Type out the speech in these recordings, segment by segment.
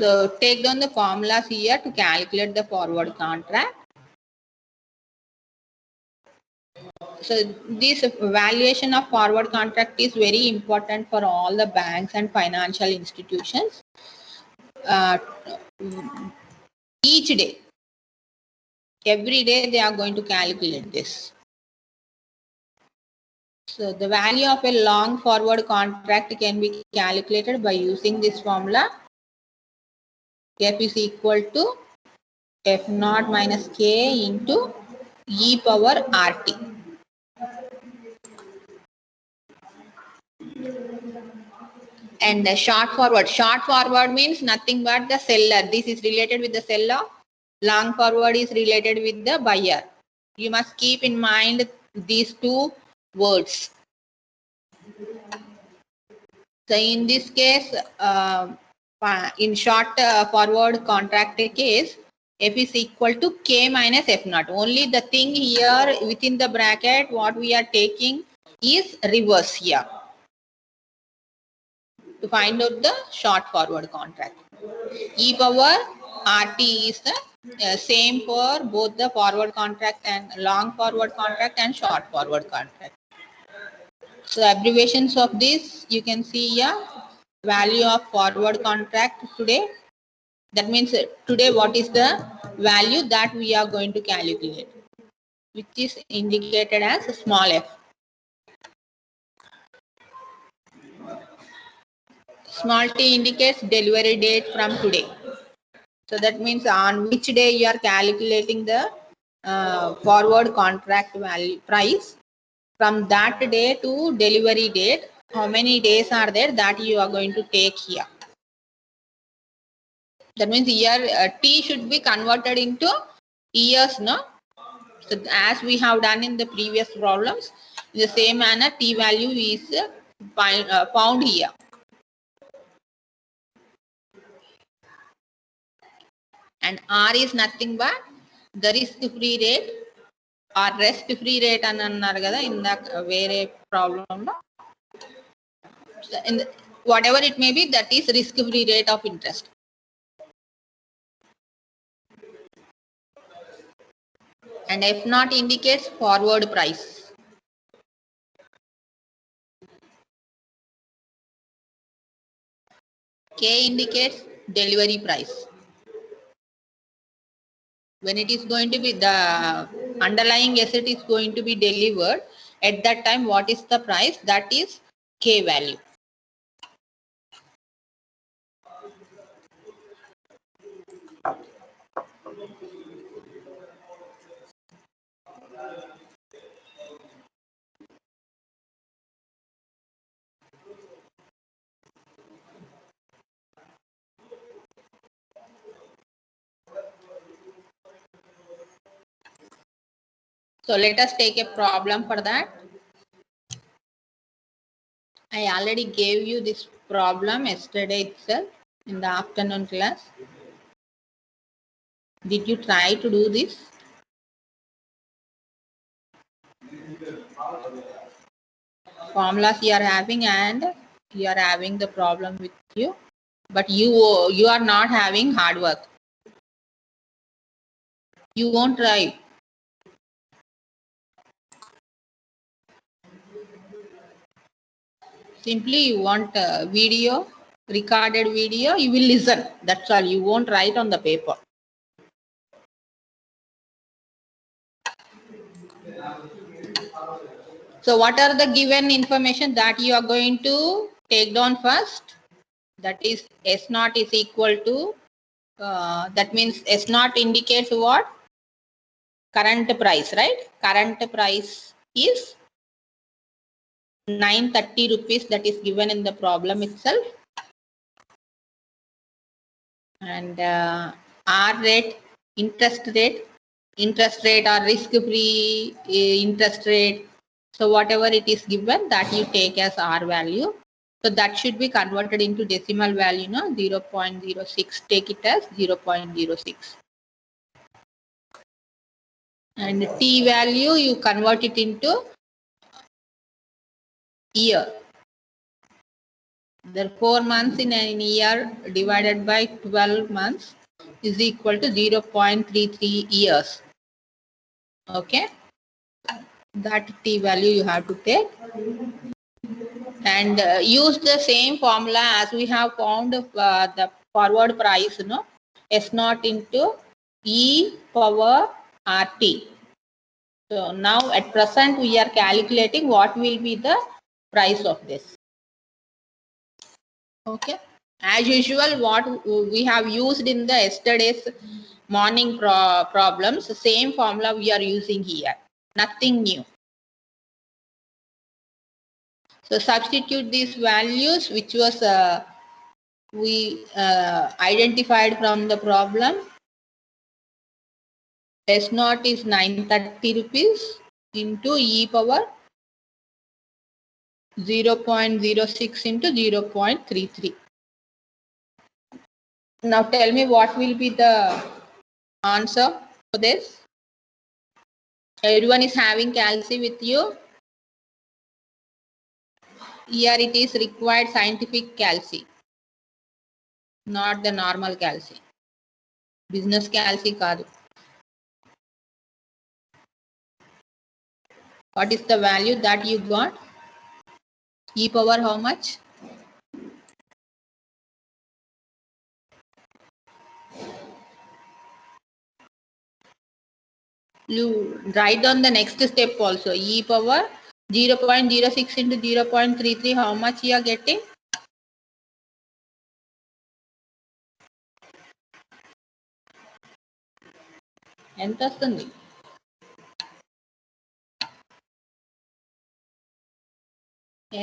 So take down the formulas here to calculate the forward contract. So this valuation of forward contract is very important for all the banks and financial institutions. Each day, every day they are going to calculate this. So the value of a long forward contract can be calculated by using this formula. F is equal to F naught minus K into e power RT. And the short forward means nothing but the seller. This is related with the seller. Long forward is related with the buyer. You must keep in mind these two words. So in this case, in short forward contract case, F is equal to K minus F naught. Only the thing here within the bracket, what we are taking is reverse here to find out the short forward contract. E power RT is the same for both the forward contract and long forward contract and short forward contract. So abbreviations of this you can see here. Value of forward contract today. That means today what is the value that we are going to calculate, which is indicated as small f. Small t indicates delivery date from today. So that means on which day you are calculating the forward contract value price. From that day to delivery date, how many days are there that you are going to take here. That means here T should be converted into years, no? So as we have done in the previous problems, in the same manner T value is found here. And R is nothing but the risk-free rate or rest-free rate అని అన్నారు కదా ఇందాక వేరే ప్రాబ్లంలో. Whatever it may be, that is risk-free rate of interest. And F naught indicates forward price. K indicates delivery price. When it is going to be the underlying asset is going to be delivered, at that time what is the price? That is K value. So let us take a problem for that. I already gave you this problem yesterday itself in the afternoon class. Did you try to do this? Formulas you are having and you are having the problem with you, but you are not having hard work. You won't try. Simply you want a video, recorded video, you will listen. That's all. You won't write on the paper. So what are the given information that you are going to take down first? That is S naught is equal to, that means S naught indicates what? Current price, right? Current price is 930 rupees, that is given in the problem itself. And R rate, interest rate or risk-free interest rate. So whatever it is given, that you take as R value. So that should be converted into decimal value, no? 0.06. Take it as 0.06. And T value, you convert it into year. The 4 months in a year divided by 12 months is equal to 0.33 years. Okay, that t value you have to take and use the same formula as we have found the forward price, S naught into E power RT. So now at present we are calculating what will be the price of this. Okay, as usual what we have used in the yesterday's morning problems, the same formula we are using here, nothing new. So substitute these values which was we identified from the problem. S naught is 930 rupees into E power 0.06 into 0.33. Now tell me what will be the answer for this. Everyone is having calci with you. Here it is required scientific calci, not the normal calci. Business calci kaadu. What is the value that you got? E power how much? You write down the next step also. E power 0.06 into 0.33. How much you are getting? ఎంత వస్తుంది?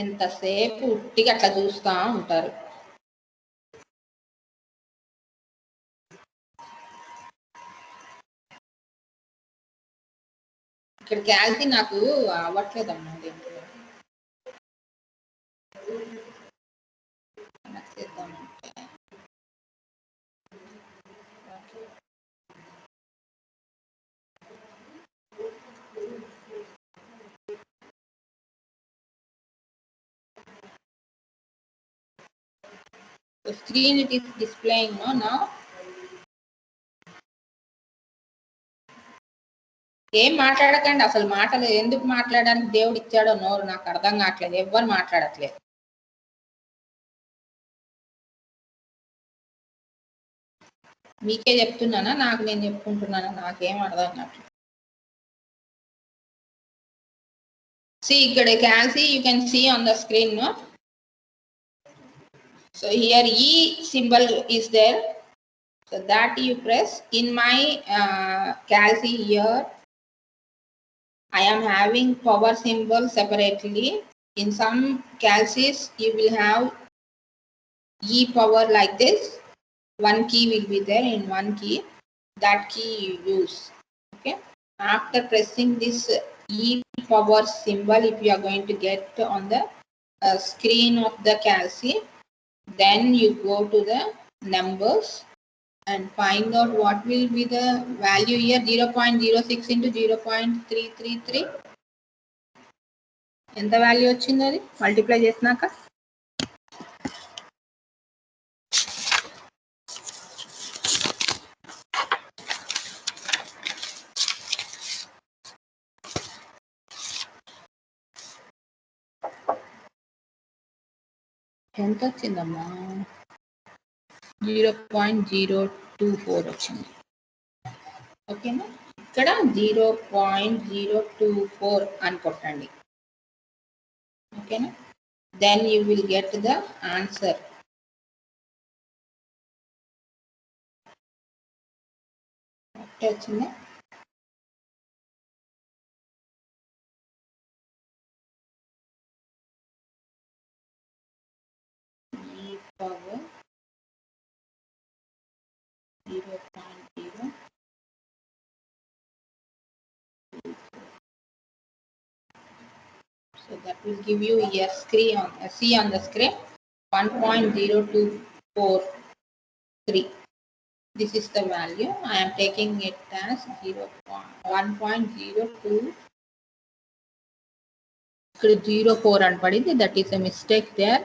ఎంతసేపు ఉట్టిగా అట్లా చూస్తూ ఉంటారు. ఇక్కడ calci నాకు అవ్వట్లేదమ్మా. The screen it is displaying now. ఏం మాట్లాడకండి అసలు. మాటలు ఎందుకు మాట్లాడడానికి దేవుడు ఇచ్చాడో నోరు నాకు అర్థం కావట్లేదు. ఎవ్వరు మాట్లాడట్లేదు. మీకే చెప్తున్నానా నాకు నేను చెప్పుకుంటున్నానా? నాకేం అర్థం కావట్లేదు. See ikkada calci you can see on the screen, no? So here E symbol is there, so that you press. In my calci here I am having power symbol separately. In some calcis you will have E power like this. One key will be there in one key. That key you use. Okay. After pressing this E power symbol, if you are going to get on the screen of the calci, then you go to the numbers and find out what will be the value here. 0.06 into 0.333. ఎంత value వచ్చింది అది multiply చేసినాక? ఎంత వచ్చిందమ్మా? 0.024 వచ్చింది. ఓకేనా? ఇక్కడ 0.024 అని కొట్టండి. ఓకేనా? Then you will get the answer. వచ్చింది. E power 0.0. So that will give you here C on the screen 1.0243. This is the value. I am taking it as 1.0204 and that is a mistake there.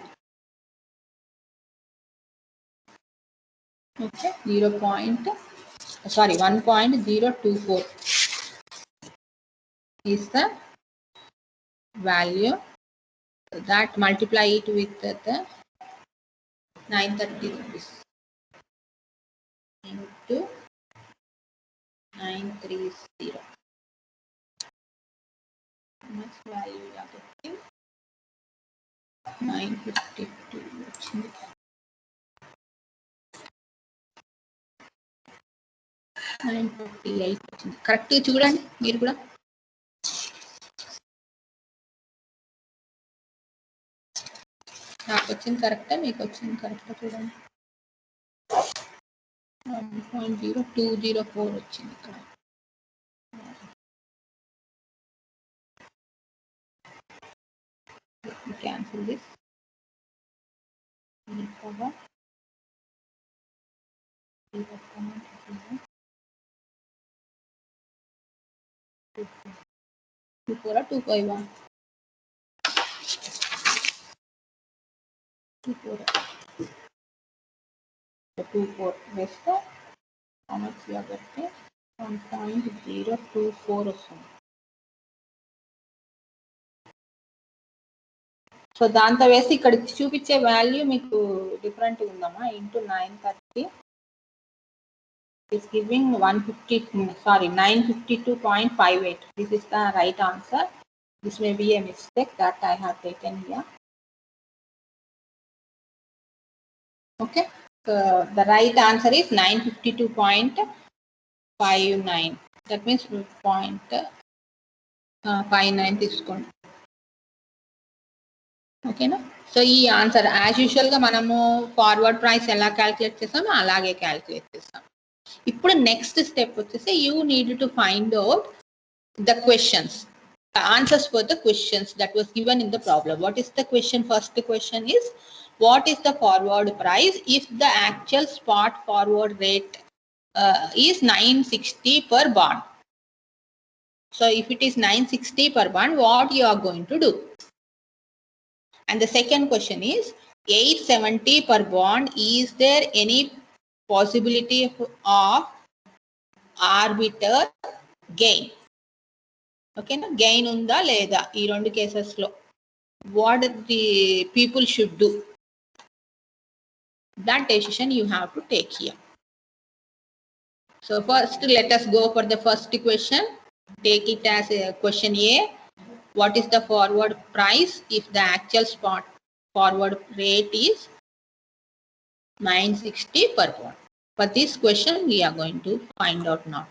Okay, 1.024 is the value. So that multiply it with the 930 rupees into 930. How much value you are getting? 952 వచ్చింది. 958 వచ్చింది. Correct చూడండి మీరు కూడా. నాకు వచ్చింది కరెక్టా, మీకు వచ్చింది కరెక్టా చూడండి. 1.0204 వచ్చింది ఇక్కడ. Cancel this. Cover. 24 or 251. 24. Rest how much you are getting? 1.024 వస్తుంది. సో దాంతో వేసి ఇక్కడ చూపించే వాల్యూ మీకు డిఫరెంట్ ఉందమ్మా. Into 930 is giving 952.58. This is the right answer. This may be a mistake that I have taken here. Okay, so the right answer is 952.59. That means 0.59 తీసుకోండి. ఓకేనా. So ఈ ఆన్సర్ యాజ్ యూజువల్గా మనము forward price ఎలా calculate చేస్తామో అలాగే calculate చేస్తాం. ఇప్పుడు నెక్స్ట్ స్టెప్ వచ్చేసి you need to find out the questions, answers for the questions that was given in the problem. What is the question? First question is, what is the forward price if the actual spot forward rate is 960 per bond? So if it is 960 per bond, what you are going to do? And the second question is 870 per bond. Is there any possibility of arbiter gain? Okay, na gain unda leda ee rendu cases lo what the people should do, that decision you have to take here. So first let us go for the first question. Take it as a question A. What is the forward price if the actual spot forward rate is 960 per bond? For this question we are going to find out now.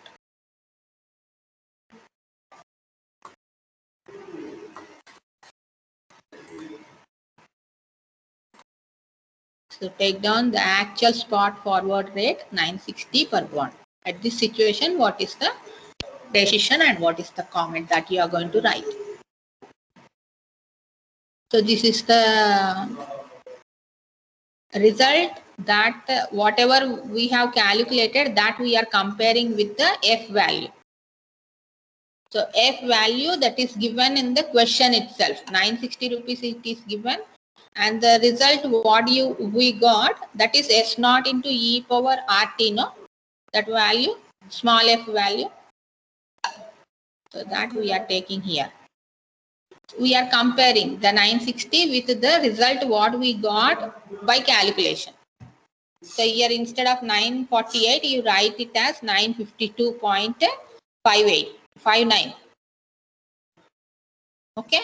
So take down the actual spot forward rate 960 per bond. At this situation, what is the decision and what is the comment that you are going to write? So this is the result that whatever we have calculated, that we are comparing with the F value. So F value that is given in the question itself, 960 rupees it is given. And the result what we got, that is S naught into e power RT, no? That value, small f value. So that we are taking here. We are comparing the 960 with the result what we got by calculation. So here instead of 948, you write it as 952.59. Okay.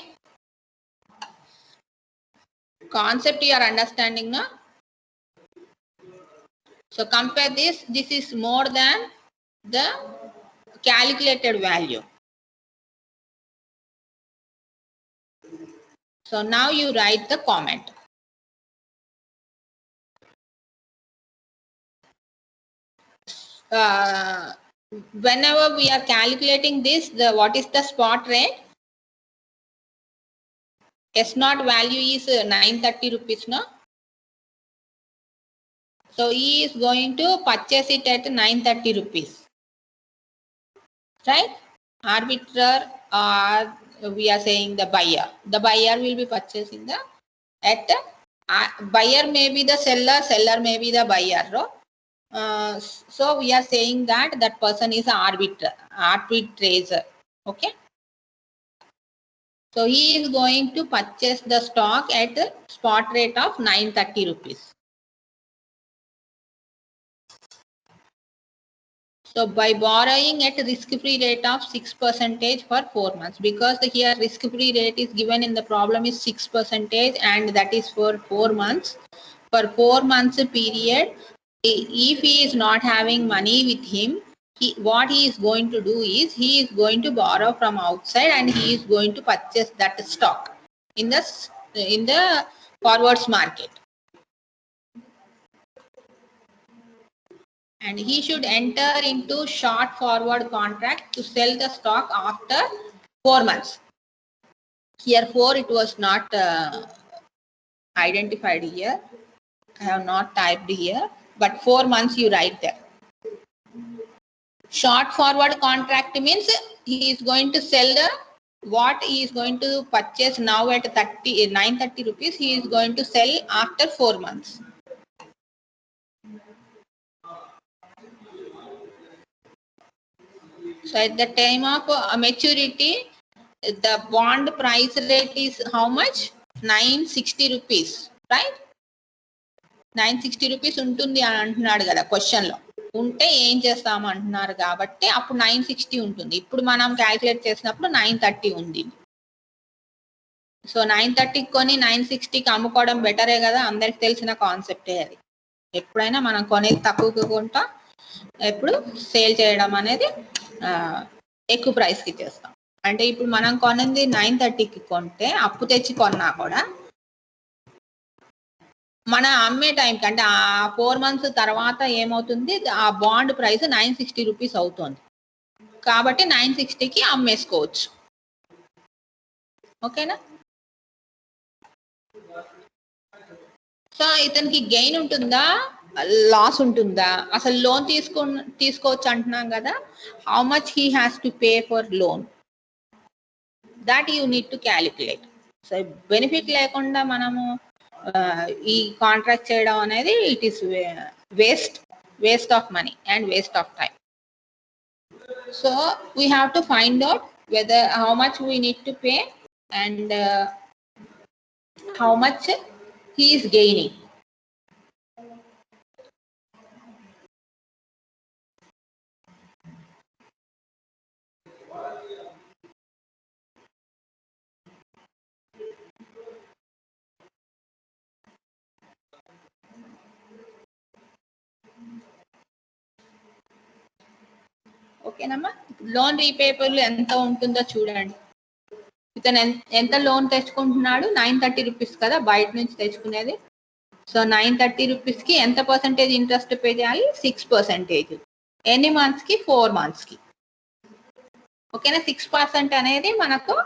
Concept you are understanding now. So compare this. This is more than the calculated value. So now you write the comment. Whenever we are calculating this, what is the spot rate? S naught value is 930 rupees, no? So he is going to purchase it at 930 rupees, right? Arbiter, or we are saying the buyer. The buyer will be purchasing the at buyer may be the seller, seller may be the buyer, no? So we are saying that that person is an arbitrator. Okay. So he is going to purchase the stock at a spot rate of 930 rupees. So by borrowing at risk-free rate of 6% for 4 months, because here risk-free rate is given in the problem is 6% and that is for 4 months. For 4 months period, if he is not having money with him, what he is going to do is he is going to borrow from outside and he is going to purchase that stock in the forwards market. And he should enter into short forward contract to sell the stock after 4 months. Here 4 it was not identified here. I have not typed here, but 4 months you write there. Short forward contract means he is going to sell what he is going to purchase now at 930 rupees, he is going to sell after 4 months. So at the time of maturity, the bond price rate is how much? 960 rupees, right? 960 rupees ఉంటుంది అని అంటున్నాడు కదా క్వశ్చన్లో. ఉంటే ఏం చేస్తాము అంటున్నారు కాబట్టి అప్పుడు 960 ఉంటుంది. ఇప్పుడు మనం క్యాల్కులేట్ చేసినప్పుడు 930 ఉంది. సో 930 కొని 960కి అమ్ముకోవడం బెటరే కదా, అందరికి తెలిసిన కాన్సెప్టే అది. ఎప్పుడైనా మనం కొనేది తక్కువకి కొంటాం, ఎప్పుడు సేల్ చేయడం అనేది ఎక్కువ ప్రైస్కి చేస్తాం. అంటే ఇప్పుడు మనం కొన్నది 930కి కొంటే అప్పు తెచ్చి కొన్నా కూడా మన అమ్మే టైంకి అంటే ఆ 4 months తర్వాత ఏమవుతుంది, ఆ బాండ్ ప్రైస్ 960 రూపీస్ అవుతుంది కాబట్టి 960కి అమ్మేసుకోవచ్చు. ఓకేనా? సో ఇతనికి గెయిన్ ఉంటుందా, లాస్ ఉంటుందా? అసలు లోన్ తీసుకోవచ్చు అంటున్నాం కదా. How much he has to pay for loan, that you need to calculate. So benefit లేకుండా మనము ఈ కాంట్రాక్ట్ చేయడం అనేది it is waste of money and waste of time. So we have to find out whether how much we need to pay and how much he is gaining. ఓకేనమ్మా, loan రీపేబుల్ ఎంత ఉంటుందో చూడండి. ఇతను ఎంత లోన్ తెచ్చుకుంటున్నాడు, 930 రూపీస్ కదా బయట నుంచి తెచ్చుకునేది. So 930 రూపీస్కి ఎంత పర్సెంటేజ్ ఇంట్రెస్ట్ పే చేయాలి? 6%. ఎన్ని మంత్స్కి? 4 monthsకి. ఓకేనా? 6% అనేది మనకు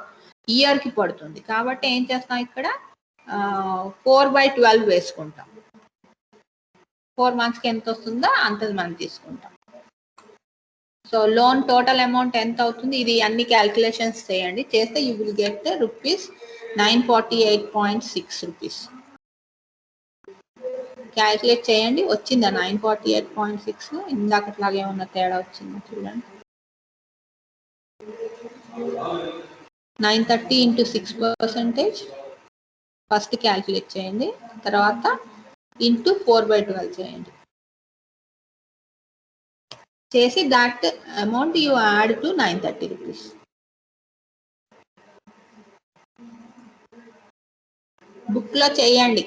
ఇయర్కి పడుతుంది కాబట్టి ఏం చేస్తాం, ఇక్కడ 4/12 వేసుకుంటాం. 4 monthsకి ఎంత వస్తుందో అంతది మనం తీసుకుంటాం. సో లోన్ టోటల్ అమౌంట్ ఎంత అవుతుంది, ఇది అన్ని క్యాల్కులేషన్స్ చేయండి. చేస్తే you will get rupees 948.6 rupees. Calculate చేయండి, వచ్చిందా 948.6? ఇందాకట్లాగే ఏమన్నా తేడా వచ్చిందా చూడండి. 930 into 6% ఫస్ట్ క్యాల్కులేట్ చేయండి, తర్వాత ఇంటూ 4/12 చేయండి. చేసి that amount you add to 930 rupees. బుక్లో చేయండి,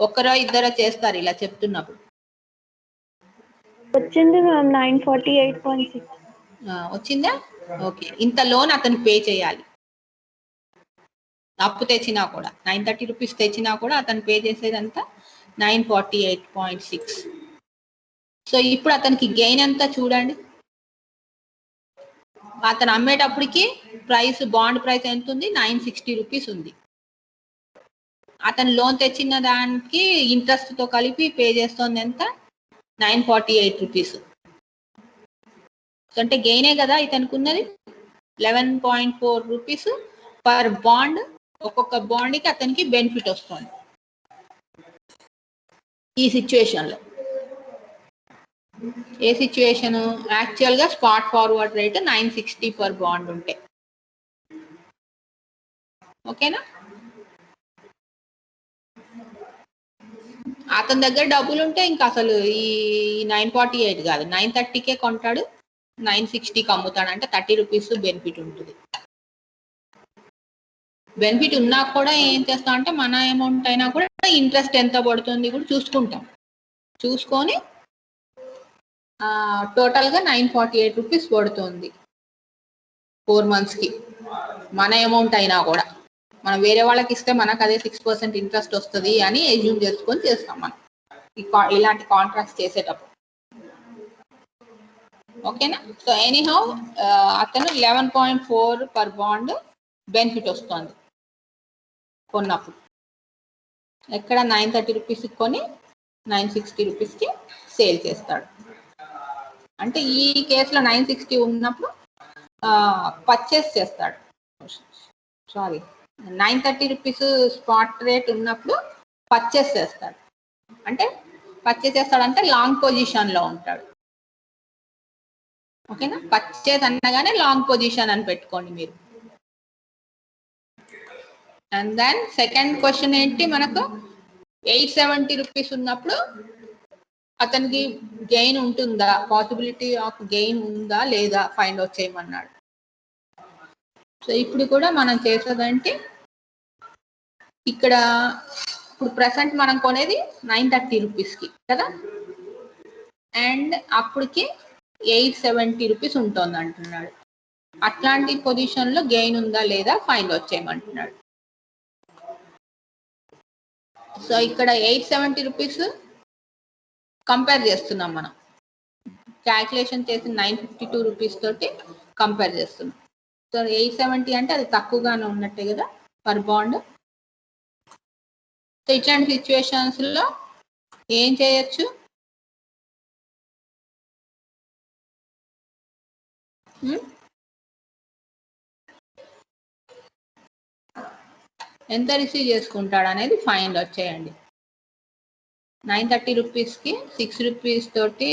ఒకరో ఇద్దరో చేస్తారు ఇలా చెప్తున్నప్పుడు. వచ్చింది మ్యామ్ 948.6. వచ్చిందా? ఓకే. ఇంత లోన్ అతను పే చేయాలి, అప్పు తెచ్చినా కూడా 930 రూపీస్ తెచ్చినా కూడా అతను పే చేసేదంతా 948.6. సో ఇప్పుడు అతనికి గెయిన్ ఎంత చూడండి. అతను అమ్మేటప్పటికి ప్రైస్, బాండ్ ప్రైస్ ఎంత ఉంది? 960 రూపీస్ ఉంది. అతను లోన్ తెచ్చిన దానికి ఇంట్రెస్ట్తో కలిపి పే చేస్తుంది ఎంత? 948 రూపీస్. అంటే గెయినే కదా ఇతనికి ఉన్నది. 11.4 రూపీస్ పర్ బాండ్. ఒక్కొక్క బాండ్కి అతనికి బెనిఫిట్ వస్తుంది ఈ సిచ్యువేషన్లో. ఏ సిచ్యువేషన్? యాక్చువల్గా spot forward rate 960 per bond ఉంటే. ఓకేనా? అతని దగ్గర డబ్బులు ఉంటే ఇంకా అసలు ఈ 948 కాదు 930కే కొంటాడు, 960కి అమ్ముతాడు, అంటే 30 రూపీస్ బెనిఫిట్ ఉంటుంది. బెనిఫిట్ ఉన్నా కూడా ఏం చేస్తాం అంటే మన అమౌంట్ అయినా కూడా ఇంట్రెస్ట్ ఎంత పడుతుంది కూడా చూసుకుంటాం. చూసుకొని టోటల్గా 948 రూపీస్ పడుతుంది 4 monthsకి. మన అమౌంట్ అయినా కూడా మనం వేరే వాళ్ళకి ఇస్తే మనకు అదే 6% ఇంట్రెస్ట్ వస్తుంది అని ఎజ్యూమ్ చేసుకొని చేస్తాం మనం ఇలాంటి కాంట్రాక్ట్స్ చేసేటప్పుడు. ఓకేనా? సో ఎనీహౌ అతను 11.4 పర్ బాండ్ బెనిఫిట్ వస్తుంది కొన్నప్పుడు. ఎక్కడ 930 రూపీస్కి కొని 960 రూపీస్కి సేల్ చేస్తాడు. అంటే ఈ కేసులో 960 ఉన్నప్పుడు పర్చేస్ చేస్తాడు. సారీ, 930 రూపీస్ స్పాట్ రేట్ ఉన్నప్పుడు పర్చేస్ చేస్తాడు. అంటే పర్చేస్ చేస్తాడంటే లాంగ్ పొజిషన్లో ఉంటాడు. ఓకేనా? పర్చేస్ అనగానే లాంగ్ పొజిషన్ అని పెట్టుకోండి మీరు. అండ్ దెన్ సెకండ్ క్వశ్చన్ ఏంటి మనకు? 870 రూపీస్ ఉన్నప్పుడు అతనికి గెయిన్ ఉంటుందా, పాసిబిలిటీ ఆఫ్ గెయిన్ ఉందా లేదా ఫైండ్ అవుట్ చేయమన్నాడు. సో ఇప్పుడు కూడా మనం చేసేదంటే ఇక్కడ ఇప్పుడు ప్రెసెంట్ మనం కొనేది 930 రూపీస్కి కదా, అండ్ అప్పటికి 870 రూపీస్ ఉంటుంది అంటున్నాడు. అట్లాంటి పొజిషన్లో గెయిన్ ఉందా లేదా ఫైండ్ అవుట్ చేయమంటున్నాడు. సో ఇక్కడ 870 రూపీస్ కంపేర్ చేస్తున్నాం మనం. క్యాల్కులేషన్ చేసి 952 రూపీస్ తోటి కంపేర్ చేస్తున్నాం. సో 870 అంటే అది తక్కువగానే ఉన్నట్టే కదా పర్ బాండ్. సో ఇట్లాంటి సిచ్యువేషన్స్లో ఏం చేయొచ్చు? ఎంత రిసీవ్ చేసుకుంటాడు అనేది ఫైండ్ అవుట్ చేయండి. 930 రూపీస్కి 6 రూపీస్ తోటి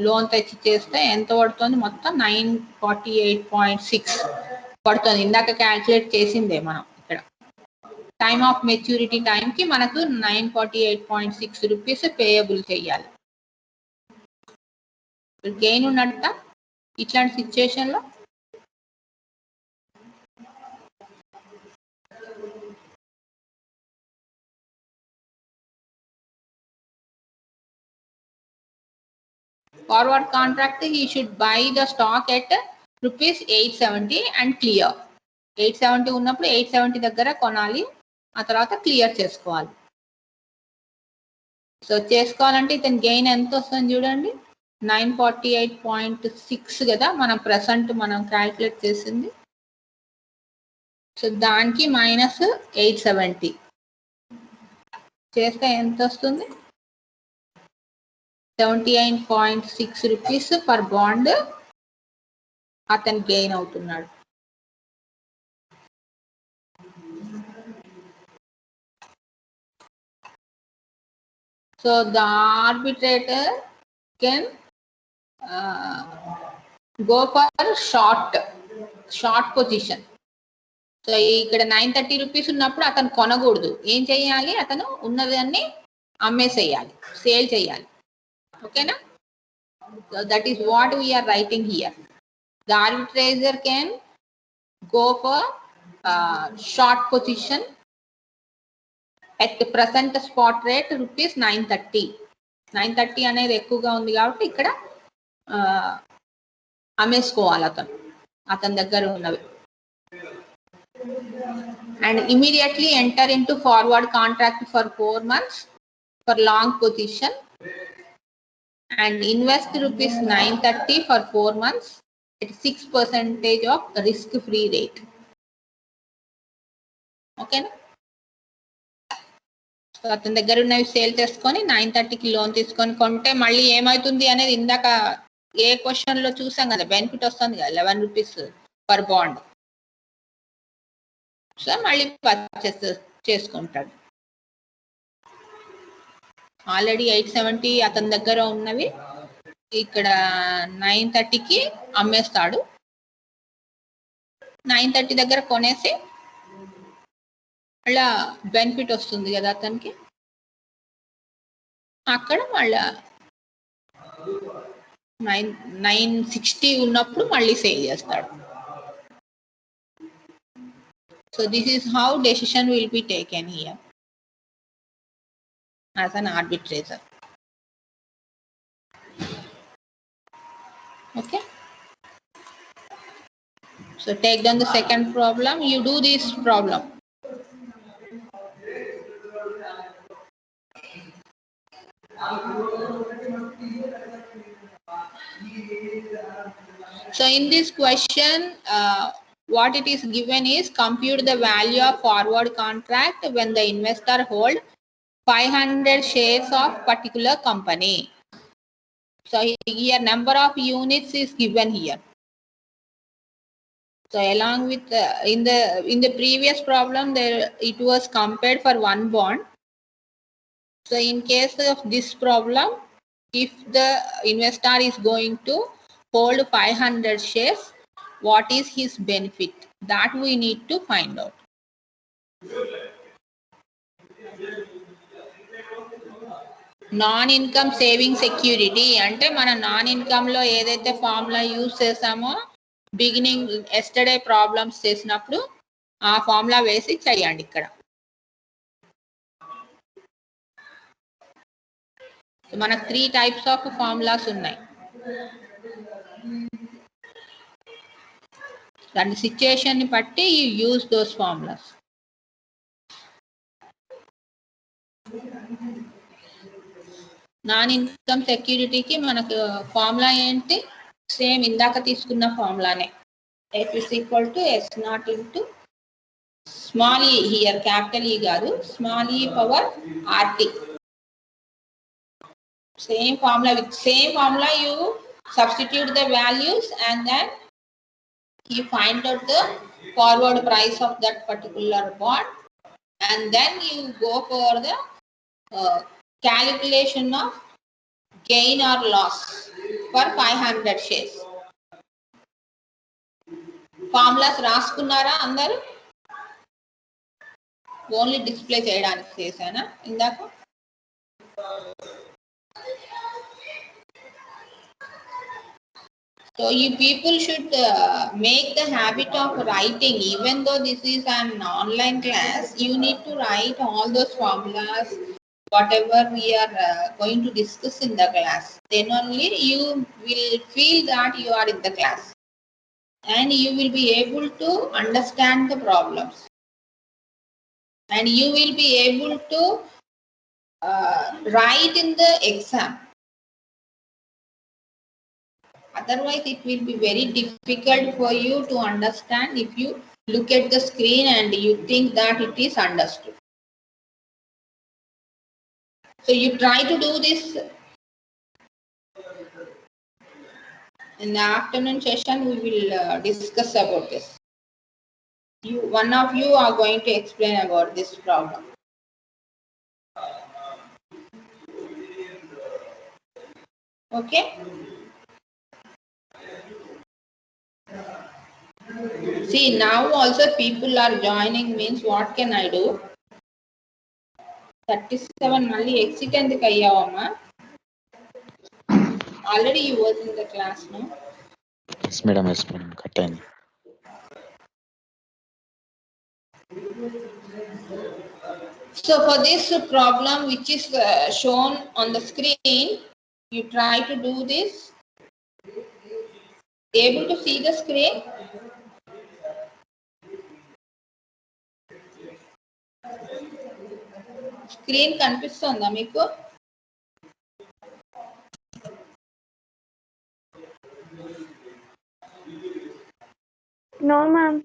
లోన్ తెచ్చి చేస్తే ఎంత పడుతుంది? మొత్తం 948.6 పడుతుంది. ఇందాక క్యాల్కులేట్ చేసిందే మనం. ఇక్కడ టైమ్ ఆఫ్ మెచ్యూరిటీ టైంకి మనకు 948.6 రూపీస్ పేయబుల్ చేయాలి. గెయిన్ ఉన్నట్ట ఇట్లాంటి సిచ్యువేషన్లో. Forward contract, he should buy the stock at rupees 870 and clear. 870 ఉన్నప్పుడు 870 దగ్గర కొనాలి, ఆ తర్వాత క్లియర్ చేసుకోవాలి. సో చేసుకోవాలంటే ఇతని గెయిన్ ఎంత వస్తుంది చూడండి, 948.6 కదా మనం ప్రెసెంట్ మనం క్యాల్కులేట్ చేసింది. సో దానికి మైనస్ 870 చేస్తే ఎంత వస్తుంది? 79.6 రూపీస్ పర్ బాండ్ అతను గెయిన్ అవుతున్నాడు. So the arbitrator can go for short position. So ఇక్కడ 930 రూపీస్ ఉన్నప్పుడు అతను కొనకూడదు. ఏం చేయాలి? అతను ఉన్నదాన్ని అమ్మేసేయాలి, సేల్ చేయాలి. ఓకేనా? So that is what we are writing here. The arbitrator can go for short position at the present spot rate rupees 930. 930 అనేది ఎక్కువగా ఉంది కాబట్టి ఇక్కడ అమ్మేసుకోవాలి అతని దగ్గర ఉన్నవి. And immediately enter into forward contract for 4 months for long position and invest rupees 930 for 4 months at 6% of risk free rate. ఓకేనా? So అతని దగ్గర ఉన్నవి సేల్ చేసుకొని 930కి లోన్ తీసుకొని కొంటే మళ్ళీ ఏమవుతుంది అనేది ఇందాక ఏ క్వశ్చన్ లో చూసాం కదా, బెనిఫిట్ వస్తుంది కదా 11 రూపీస్ పర్ బాండ్. సో మళ్ళీ పర్చేస్ చేసుకుంటాడు. ఆల్రెడీ 870 అతని దగ్గర ఉన్నవి ఇక్కడ 9:30కి అమ్మేస్తాడు. 9:30 దగ్గర కొనేసి మళ్ళా బెనిఫిట్ వస్తుంది కదా అతనికి. అక్కడ మళ్ళా 960 ఉన్నప్పుడు మళ్ళీ సేల్ చేస్తాడు. So this is how decision will be taken here as an arbitrator. Okay. So take down the second problem. You do this problem. So in this question, what it is given is compute the value of forward contract when the investor hold 500 shares of particular company. So here number of units is given here. So along with in the previous problem there it was compared for one bond. So in case of this problem, if the investor is going to hold 500 shares, what is his benefit? That we need to find out. Non income saving security అంటే మన non income లో ఏదైతే formula use చేసామో beginning yesterday problems చేసినప్పుడు ఆ formula వేసి చేయండి. ఇక్కడ మనకు 3 టైప్స్ ఆఫ్ ఫార్ములాస్ ఉన్నాయి. దాని సిచ్యుయేషన్ ని బట్టి you use those formulas. Non income సెక్యూరిటీకి మనకు ఫార్ములా ఏంటి? సేమ్ ఇందాక తీసుకున్న ఫార్ములానే. F is equal to S naught into small e, here capital E కాదు, small e power RT. Same formula, with same formula you substitute the values and then you find out the forward price of that particular bond and then you go for the calculation of gain or loss for 500 shares. Formulas రాసుకున్నారా అందరూ? Only display చేయడానికి చేశానా ఇందాక? So you people should make the habit of writing. Even though this is an online class, you need to write all those formulas, whatever we are going to discuss in the class. Then only you will feel that you are in the class and you will be able to understand the problems and you will be able to write in the exam. Otherwise it will be very difficult for you to understand if you look at the screen and you think that it is understood. So you try to do this in the afternoon session. We will discuss about this. One of you are going to explain about this problem. Okay. See, now also people are joining, means what can I do? 37 మళ్ళీ exit ఎందుకు అయ్యావమ్మా? Already you was in the class no? Yes madam cut అయింది. So for this problem which is shown on the screen, you try to do this. Able to see the screen? Screen కనిపిస్తుందా మీకు? No ma'am.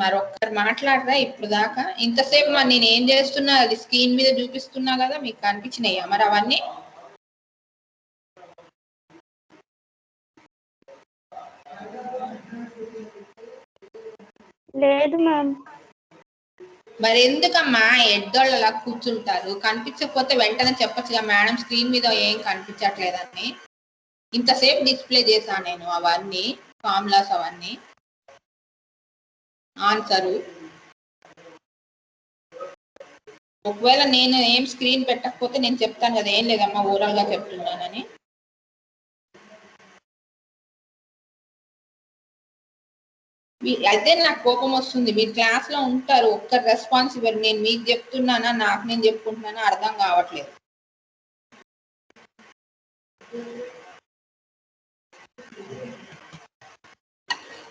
మరొక్కరు మాట్లాడరా ఇప్పుడు దాకా? ఇంతసేపు మరి నేను ఏం చేస్తున్నా అది స్క్రీన్ మీద చూపిస్తున్నా కదా, మీకు కనిపించినాయా మరి అవన్నీ? లేదు మ్యామ్. మరి ఎందుకమ్మా ఎడ్డోళ్ళు అలా కూర్చుంటారు? కనిపించకపోతే వెంటనే చెప్పొచ్చుగా మేడం స్క్రీన్ మీద ఏం కనిపించట్లేదని. ఇంతసేపు డిస్ప్లే చేశాను నేను అవన్నీ ఫార్ములాస్ అవన్నీ ఆన్సరు. ఒకవేళ నేను ఏం స్క్రీన్ పెట్టకపోతే నేను చెప్తాను కదా, ఏం లేదమ్మా ఓవరాల్ గా చెప్తున్నానని. అయితే నాకు కోపం వస్తుంది. మీరు క్లాస్ లో ఉంటారు, ఒక్క రెస్పాన్స్ ఇవ్వరు. నేను మీకు చెప్తున్నానా నాకు నేను చెప్పుకుంటున్నానా అర్థం కావట్లేదు.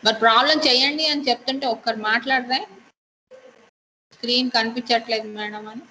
మరి ప్రాబ్లం చేయండి అని చెప్తుంటే ఒక్కరు మాట్లాడరే స్క్రీన్ కనిపించట్లేదు మేడం అని.